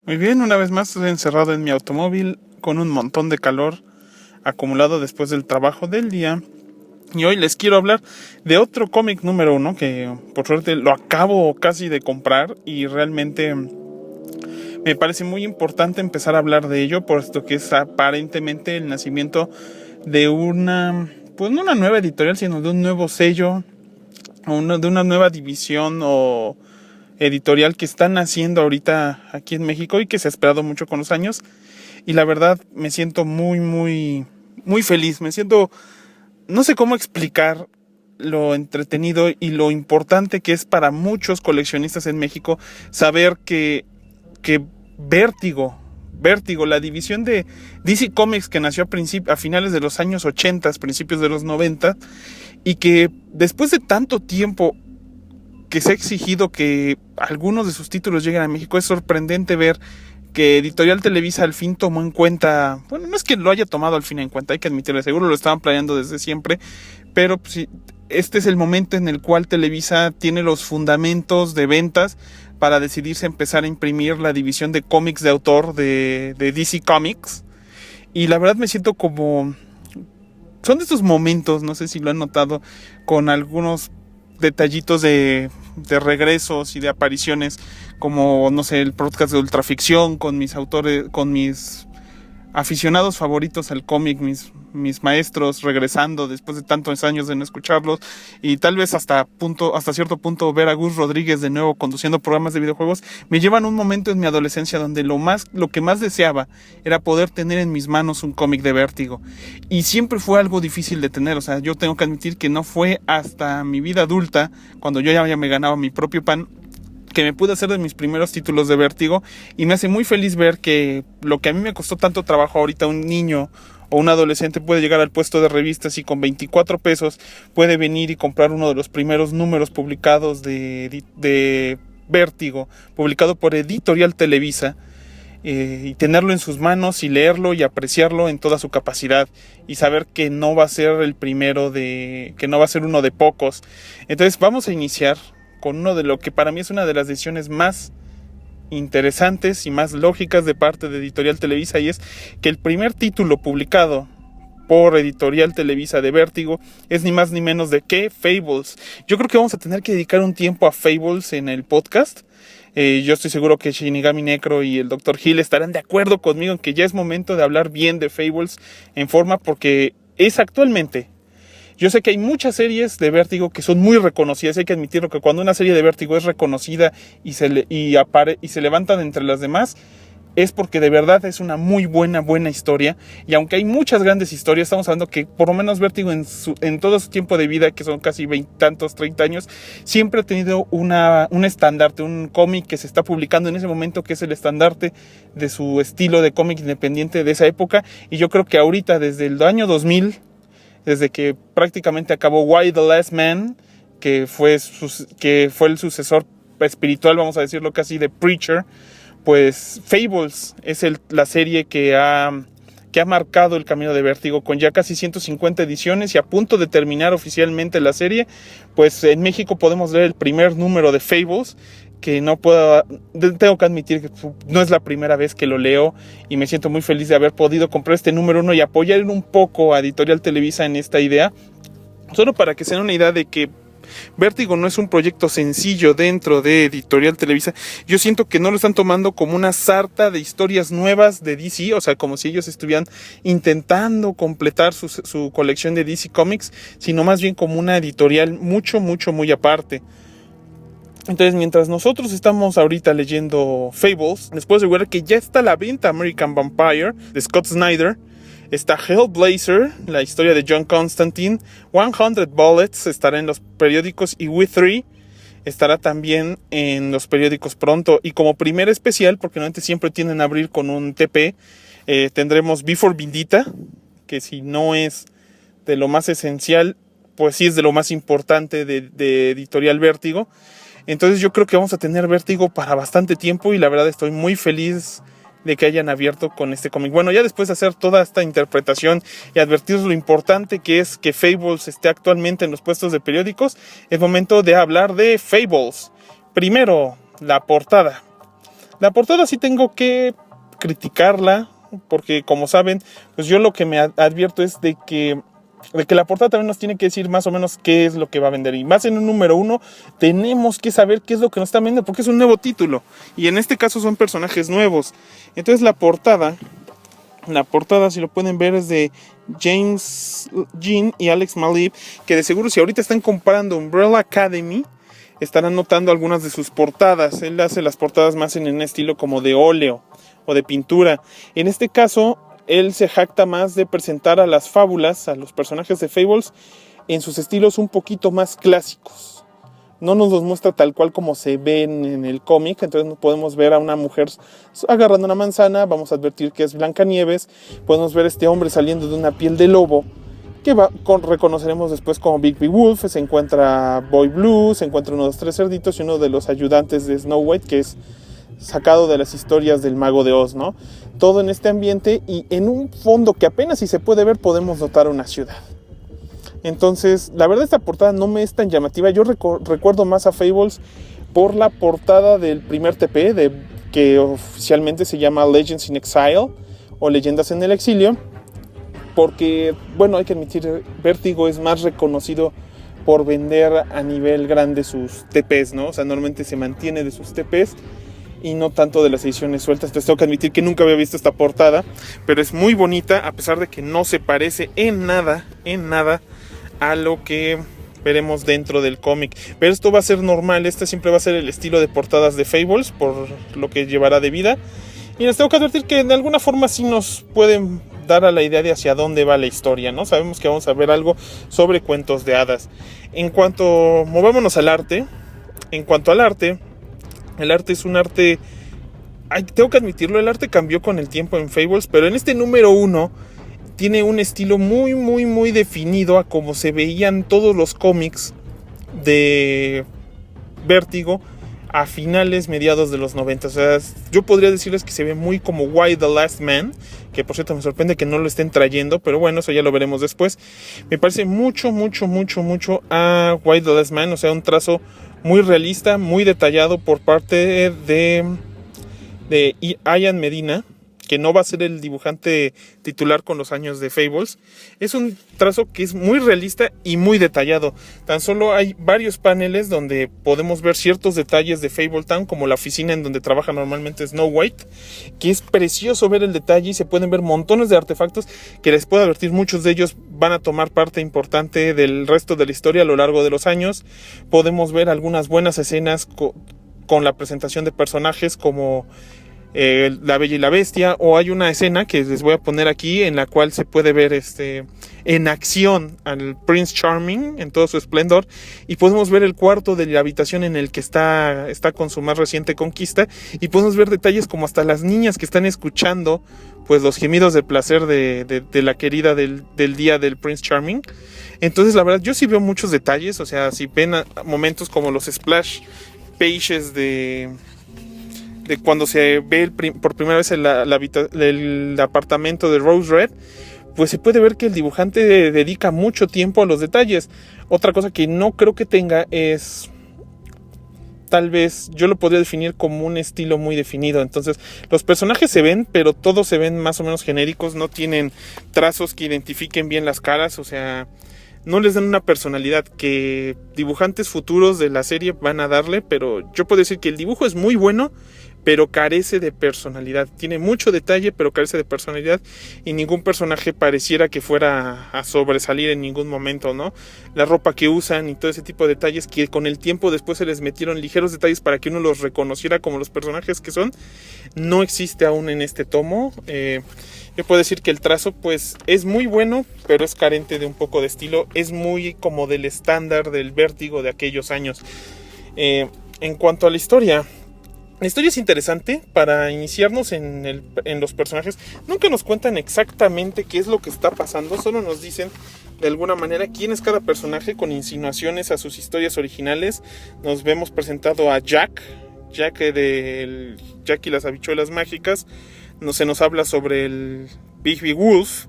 Muy bien, una vez más estoy encerrado en mi automóvil con un montón de calor acumulado después del trabajo del día. Y hoy les quiero hablar de otro cómic número uno que por suerte lo acabo casi de comprar y realmente me parece muy importante empezar a hablar de ello, puesto que es aparentemente el nacimiento de pues no una nueva editorial, sino de un nuevo sello, de una nueva división o editorial que están haciendo ahorita aquí en México y que se ha esperado mucho con los años. Y la verdad me siento muy feliz. Me siento, no sé cómo explicar lo entretenido y lo importante que es para muchos coleccionistas en México saber que Vértigo, la división de DC Comics que nació a finales de los años 80, principios de los 90, y que después de tanto tiempo que se ha exigido que algunos de sus títulos lleguen a México, es sorprendente ver que Editorial Televisa al fin tomó en cuenta, bueno, no es que lo haya tomado al fin en cuenta, hay que admitirlo, seguro lo estaban planeando desde siempre, pero pues, sí, este es el momento en el cual Televisa tiene los fundamentos de ventas para decidirse empezar a imprimir la división de cómics de autor de DC Comics. Y la verdad me siento como... Son de estos momentos, no sé si lo han notado, con algunos detallitos de regresos y de apariciones, como, no sé, el podcast de Ultraficción, con mis autores, con mis aficionados favoritos al cómic, mis maestros regresando después de tantos años de no escucharlos, y tal vez hasta cierto punto ver a Gus Rodríguez de nuevo conduciendo programas de videojuegos, me llevan a un momento en mi adolescencia donde lo que más deseaba era poder tener en mis manos un cómic de Vértigo, y siempre fue algo difícil de tener. O sea, yo tengo que admitir que no fue hasta mi vida adulta, cuando yo ya me ganaba mi propio pan, que me pude hacer de mis primeros títulos de Vértigo, y me hace muy feliz ver que lo que a mí me costó tanto trabajo, ahorita un niño o un adolescente puede llegar al puesto de revistas y con 24 pesos puede venir y comprar uno de los primeros números publicados de Vértigo, publicado por Editorial Televisa, y tenerlo en sus manos y leerlo y apreciarlo en toda su capacidad y saber que no va a ser el primero que no va a ser uno de pocos. Entonces vamos a iniciar con uno de lo que para mí es una de las decisiones más interesantes y más lógicas de parte de Editorial Televisa, y es que el primer título publicado por Editorial Televisa de Vértigo es ni más ni menos de que Fables. Yo creo que vamos a tener que dedicar un tiempo a Fables en el podcast. Yo estoy seguro que Shinigami Necro y el Dr. Hill estarán de acuerdo conmigo en que ya es momento de hablar bien de Fables en forma, porque es actualmente... Yo sé que hay muchas series de Vértigo que son muy reconocidas. Hay que admitirlo, que cuando una serie de Vértigo es reconocida y se levantan entre las demás, es porque de verdad es una muy buena historia. Y aunque hay muchas grandes historias, estamos hablando que por lo menos Vértigo en todo su tiempo de vida, que son casi 20 30 años, siempre ha tenido un estandarte, un cómic que se está publicando en ese momento, que es el estandarte de su estilo de cómic independiente de esa época. Y yo creo que ahorita, desde el año 2000, desde que prácticamente acabó Why the Last Man, que fue el sucesor espiritual, vamos a decirlo casi, de Preacher, pues Fables es la serie que ha marcado el camino de Vértigo, con ya casi 150 ediciones y a punto de terminar oficialmente la serie. Pues en México podemos leer el primer número de Fables, que tengo que admitir que no es la primera vez que lo leo, y me siento muy feliz de haber podido comprar este número uno y apoyar un poco a Editorial Televisa en esta idea, solo para que se den una idea de que Vértigo no es un proyecto sencillo dentro de Editorial Televisa. Yo siento que no lo están tomando como una sarta de historias nuevas de DC, o sea, como si ellos estuvieran intentando completar su colección de DC Comics, sino más bien como una editorial muy aparte. Entonces, mientras nosotros estamos ahorita leyendo Fables, les puedo asegurar que ya está a la venta American Vampire de Scott Snyder. Está Hellblazer, la historia de John Constantine. 100 Bullets estará en los periódicos, y We 3 estará también en los periódicos pronto. Y como primer especial, porque normalmente siempre tienden a abrir con un TP, tendremos Before Vendetta, que si no es de lo más esencial, pues sí es de lo más importante de Editorial Vértigo. Entonces yo creo que vamos a tener Vértigo para bastante tiempo, y la verdad estoy muy feliz de que hayan abierto con este cómic. Bueno, ya después de hacer toda esta interpretación y advertiros lo importante que es que Fables esté actualmente en los puestos de periódicos, es momento de hablar de Fables. Primero, la portada. La portada sí tengo que criticarla, porque como saben, pues yo lo que me advierto es de que la portada también nos tiene que decir más o menos qué es lo que va a vender. Y más en un número 1, tenemos que saber qué es lo que nos están vendiendo, porque es un nuevo título. Y en este caso son personajes nuevos. Entonces la portada, si lo pueden ver, es de James Jean y Alex Malib, que de seguro si ahorita están comprando Umbrella Academy, estarán notando algunas de sus portadas. Él hace las portadas más en un estilo como de óleo o de pintura. En este caso, él se jacta más de presentar a las fábulas, a los personajes de Fables, en sus estilos un poquito más clásicos. No nos los muestra tal cual como se ven en el cómic, entonces no podemos ver a una mujer agarrando una manzana, vamos a advertir que es Blancanieves, podemos ver a este hombre saliendo de una piel de lobo, que reconoceremos después como Big Wolf. Se encuentra Boy Blue, se encuentra uno de los 3 cerditos y uno de los ayudantes de Snow White, que es sacado de las historias del Mago de Oz, ¿no? Todo en este ambiente, y en un fondo que apenas si se puede ver podemos notar una ciudad. Entonces, la verdad, esta portada no me es tan llamativa. Yo recuerdo más a Fables por la portada del primer TP, que oficialmente se llama Legends in Exile o Leyendas en el Exilio, porque, bueno, hay que admitir, Vértigo es más reconocido por vender a nivel grande sus TPs, ¿no? O sea, normalmente se mantiene de sus TPs y no tanto de las ediciones sueltas. Entonces tengo que admitir que nunca había visto esta portada, pero es muy bonita, a pesar de que no se parece en nada a lo que veremos dentro del cómic. Pero esto va a ser normal, este siempre va a ser el estilo de portadas de Fables, por lo que llevará de vida. Y les tengo que advertir que de alguna forma sí nos pueden dar a la idea de hacia dónde va la historia, ¿no? Sabemos que vamos a ver algo sobre cuentos de hadas. Movámonos al arte. En cuanto al arte, el arte es un arte... tengo que admitirlo, el arte cambió con el tiempo en Fables, pero en este número 1 tiene un estilo muy definido a como se veían todos los cómics de Vértigo a finales, mediados de los 90. O sea, yo podría decirles que se ve muy como Why the Last Man, que por cierto me sorprende que no lo estén trayendo, pero bueno, eso ya lo veremos después. Me parece mucho a Why the Last Man, o sea, un trazo muy realista, muy detallado por parte de Ian Medina, que no va a ser el dibujante titular con los años de Fables. Es un trazo que es muy realista y muy detallado. Tan solo hay varios paneles donde podemos ver ciertos detalles de Fabletown, como la oficina en donde trabaja normalmente Snow White, que es precioso ver el detalle, y se pueden ver montones de artefactos que les puedo advertir, muchos de ellos van a tomar parte importante del resto de la historia a lo largo de los años. Podemos ver algunas buenas escenas con la presentación de personajes como La Bella y la Bestia, o hay una escena que les voy a poner aquí en la cual se puede ver en acción al Prince Charming en todo su esplendor, y podemos ver el cuarto de la habitación en el que está con su más reciente conquista, y podemos ver detalles como hasta las niñas que están escuchando pues los gemidos de placer de la querida del día del Prince Charming. Entonces la verdad yo sí veo muchos detalles, o sea, si ven momentos como los splash pages de cuando se ve por primera vez el apartamento de Rose Red, pues se puede ver que el dibujante dedica mucho tiempo a los detalles. Otra cosa que no creo que tenga es, tal vez yo lo podría definir como un estilo muy definido. Entonces los personajes se ven, pero todos se ven más o menos genéricos, no tienen trazos que identifiquen bien las caras, o sea, no les dan una personalidad que dibujantes futuros de la serie van a darle. Pero yo puedo decir que el dibujo es muy bueno, pero carece de personalidad. Tiene mucho detalle, pero carece de personalidad, y ningún personaje pareciera que fuera a sobresalir en ningún momento, ¿no? La ropa que usan y todo ese tipo de detalles, que con el tiempo después se les metieron ligeros detalles para que uno los reconociera como los personajes que son, no existe aún en este tomo. Yo puedo decir que el trazo pues es muy bueno, pero es carente de un poco de estilo. Es muy como del estándar del Vértigo de aquellos años. En cuanto a la historia es interesante para iniciarnos en los personajes. Nunca nos cuentan exactamente qué es lo que está pasando, solo nos dicen de alguna manera quién es cada personaje, con insinuaciones a sus historias originales. Nos vemos presentado a Jack de Jack y las habichuelas mágicas. Se nos habla sobre el Big Wolf,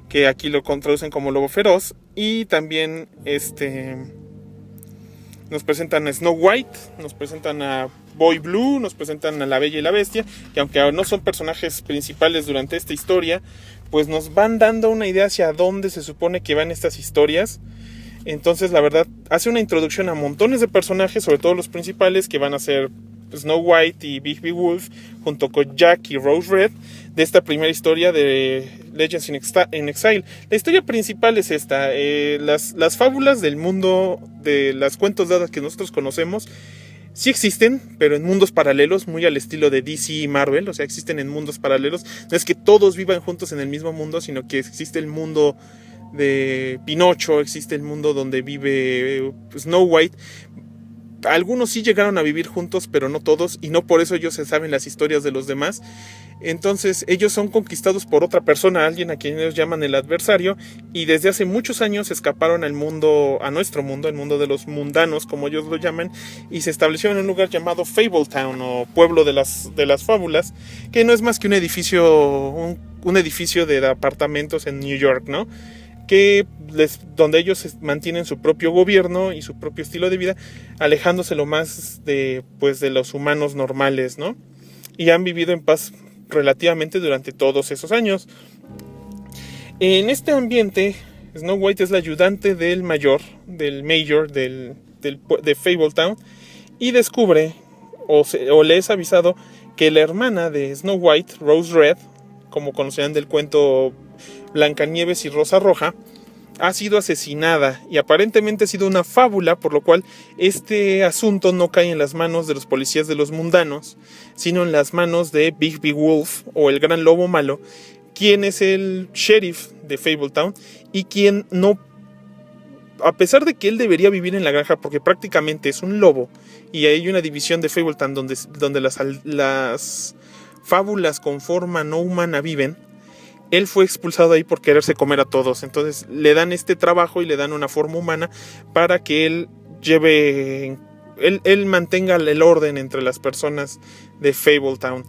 que aquí lo traducen como lobo feroz, y también Nos presentan a Snow White, nos presentan a Boy Blue, nos presentan a La Bella y la Bestia, que aunque no son personajes principales durante esta historia, pues nos van dando una idea hacia dónde se supone que van estas historias. Entonces, la verdad, hace una introducción a montones de personajes, sobre todo los principales, que van a ser Snow White y Big Wolf, junto con Jack y Rose Red, de esta primera historia de Legends in Exile. La historia principal es esta: las fábulas del mundo de las cuentos de hadas que nosotros conocemos sí existen, pero en mundos paralelos, muy al estilo de DC y Marvel. O sea, existen en mundos paralelos. No es que todos vivan juntos en el mismo mundo, sino que existe el mundo de Pinocho, existe el mundo donde vive Snow White. Algunos sí llegaron a vivir juntos, pero no todos, y no por eso ellos se saben las historias de los demás. Entonces ellos son conquistados por otra persona, alguien a quien ellos llaman el adversario, y desde hace muchos años escaparon al mundo, a nuestro mundo, el mundo de los mundanos, como ellos lo llaman, y se establecieron en un lugar llamado Fabletown, o pueblo de las fábulas, que no es más que un edificio de apartamentos en New York, ¿no? Donde ellos mantienen su propio gobierno y su propio estilo de vida, alejándose lo más de los humanos normales, ¿no? Y han vivido en paz relativamente durante todos esos años. En este ambiente, Snow White es la ayudante del mayor de Fabletown, y descubre o le es avisado que la hermana de Snow White, Rose Red, como conocían del cuento Blancanieves y Rosa Roja, ha sido asesinada, y aparentemente ha sido una fábula, por lo cual este asunto no cae en las manos de los policías de los mundanos, sino en las manos de Big Wolf, o el gran lobo malo, quien es el sheriff de Fabletown, y quien no, a pesar de que él debería vivir en la granja porque prácticamente es un lobo, y hay una división de Fabletown donde las fábulas con forma no humana viven, él fue expulsado ahí por quererse comer a todos. Entonces le dan este trabajo y le dan una forma humana para que él mantenga el orden entre las personas de Fabletown.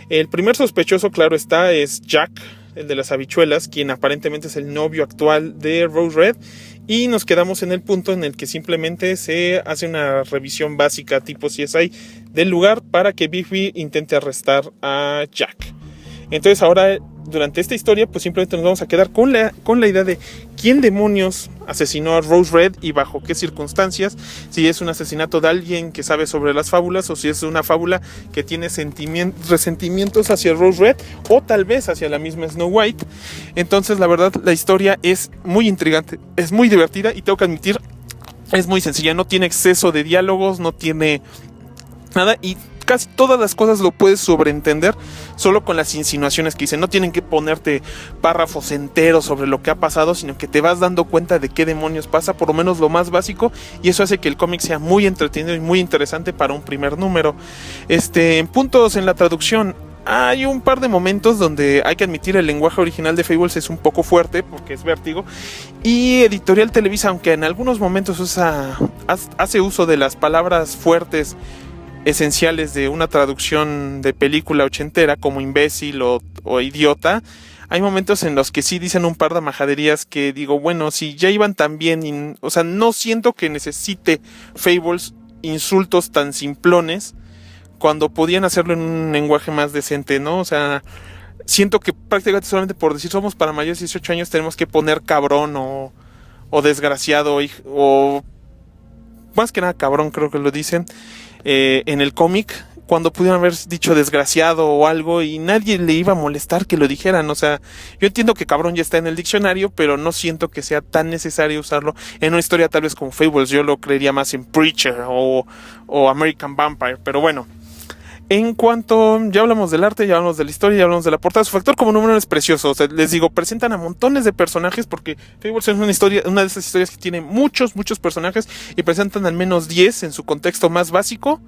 El primer sospechoso, claro está, es Jack, el de las habichuelas, quien aparentemente es el novio actual de Rose Red, y nos quedamos en el punto en el que simplemente se hace una revisión básica tipo CSI del lugar para que Bigby intente arrestar a Jack. Entonces ahora, durante esta historia, pues simplemente nos vamos a quedar con la idea de quién demonios asesinó a Rose Red y bajo qué circunstancias, si es un asesinato de alguien que sabe sobre las fábulas, o si es una fábula que tiene resentimientos hacia Rose Red, o tal vez hacia la misma Snow White. Entonces, la verdad, la historia es muy intrigante, es muy divertida, y tengo que admitir, es muy sencilla, no tiene exceso de diálogos, no tiene nada, y casi todas las cosas lo puedes sobreentender solo con las insinuaciones que dicen. No tienen que ponerte párrafos enteros sobre lo que ha pasado, sino que te vas dando cuenta de qué demonios pasa, por lo menos lo más básico, y eso hace que el cómic sea muy entretenido y muy interesante para un primer número. En puntos en la traducción, hay un par de momentos donde hay que admitir el lenguaje original de Fables es un poco fuerte porque es Vértigo, y Editorial Televisa, aunque en algunos momentos hace uso de las palabras fuertes esenciales de una traducción de película ochentera, como imbécil o idiota, hay momentos en los que sí dicen un par de majaderías que digo, bueno, si ya iban tan bien, o sea, no siento que necesite Fables insultos tan simplones cuando podían hacerlo en un lenguaje más decente, ¿no? O sea, siento que prácticamente solamente por decir somos para mayores de 18 años tenemos que poner cabrón o desgraciado, o más que nada cabrón, creo que lo dicen en el cómic, cuando pudieron haber dicho desgraciado o algo y nadie le iba a molestar que lo dijeran. O sea, yo entiendo que cabrón ya está en el diccionario, pero no siento que sea tan necesario usarlo en una historia tal vez como Fables. Yo lo creería más en Preacher o American Vampire, pero bueno. En cuanto, ya hablamos del arte, ya hablamos de la historia, ya hablamos de la portada, su factor como número es precioso. O sea, les digo, presentan a montones de personajes porque Fables es una de esas historias que tiene muchos personajes, y presentan al menos 10 en su contexto más básico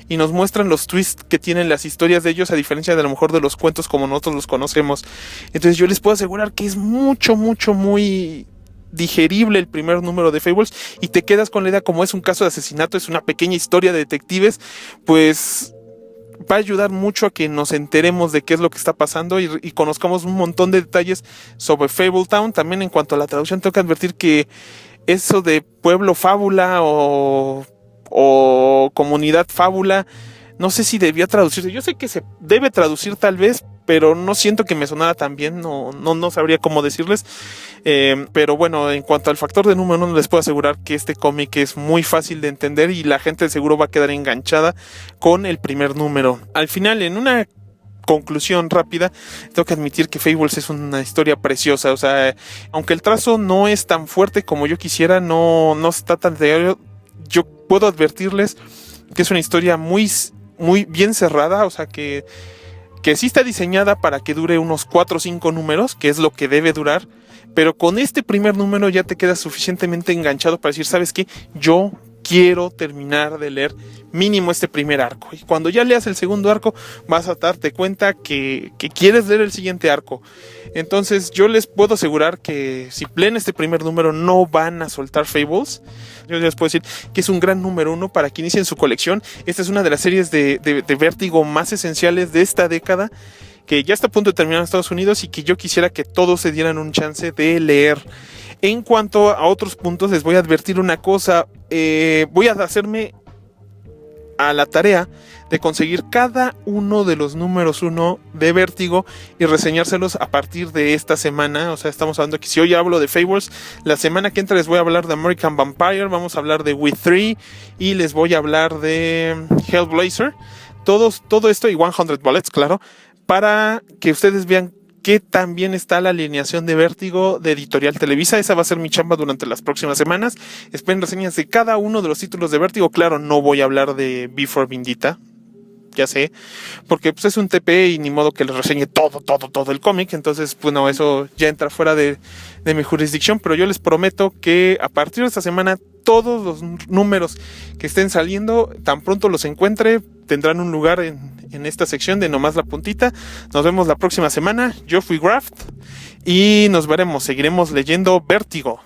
y nos muestran los twists que tienen las historias de ellos, a diferencia de a lo mejor de los cuentos como nosotros los conocemos. Entonces yo les puedo asegurar que es muy digerible el primer número de Fables, y te quedas con la idea, como es un caso de asesinato, es una pequeña historia de detectives, pues va a ayudar mucho a que nos enteremos de qué es lo que está pasando y conozcamos un montón de detalles sobre Fabletown. También en cuanto a la traducción tengo que advertir que eso de pueblo fábula o o Comunidad Fábula. No sé si debía traducirse. Yo sé que se debe traducir tal vez, pero no siento que me sonara tan bien. No sabría cómo decirles. Pero bueno, en cuanto al factor de número uno, les puedo asegurar que este cómic es muy fácil de entender y la gente seguro va a quedar enganchada con el primer número. Al final, en una conclusión rápida, tengo que admitir que Fables es una historia preciosa. O sea, aunque el trazo no es tan fuerte como yo quisiera, no está tan diario, yo puedo advertirles que es una historia muy bien cerrada. O sea, que sí está diseñada para que dure unos 4 o 5 números, que es lo que debe durar, pero con este primer número ya te quedas suficientemente enganchado para decir, ¿sabes qué? Yo quiero terminar de leer mínimo este primer arco. Y cuando ya leas el segundo arco, vas a darte cuenta que quieres leer el siguiente arco. Entonces yo les puedo asegurar que si leen este primer número no van a soltar Fables. Yo les puedo decir que es un gran número uno para que inicien su colección. Esta es una de las series de Vértigo más esenciales de esta década, que ya está a punto de terminar en Estados Unidos y que yo quisiera que todos se dieran un chance de leer. En cuanto a otros puntos, les voy a advertir una cosa. Voy a hacerme a la tarea de conseguir cada uno de los números 1 de Vértigo y reseñárselos a partir de esta semana. O sea, estamos hablando que si hoy hablo de Fables, la semana que entra les voy a hablar de American Vampire, vamos a hablar de We 3 y les voy a hablar de Hellblazer. Todo esto y 100 Bullets, claro, para que ustedes vean que también está la alineación de Vértigo de Editorial Televisa. Esa va a ser mi chamba durante las próximas semanas. Esperen reseñas de cada uno de los títulos de Vértigo. Claro, no voy a hablar de Before Vendetta, ya sé, porque pues es un TP y ni modo que les reseñe todo el cómic. Entonces, bueno, eso ya entra fuera de mi jurisdicción, pero yo les prometo que a partir de esta semana todos los números que estén saliendo, tan pronto los encuentre, tendrán un lugar en esta sección de Nomás la Puntita. Nos vemos la próxima semana. Yo fui Graft y nos veremos. Seguiremos leyendo Vértigo.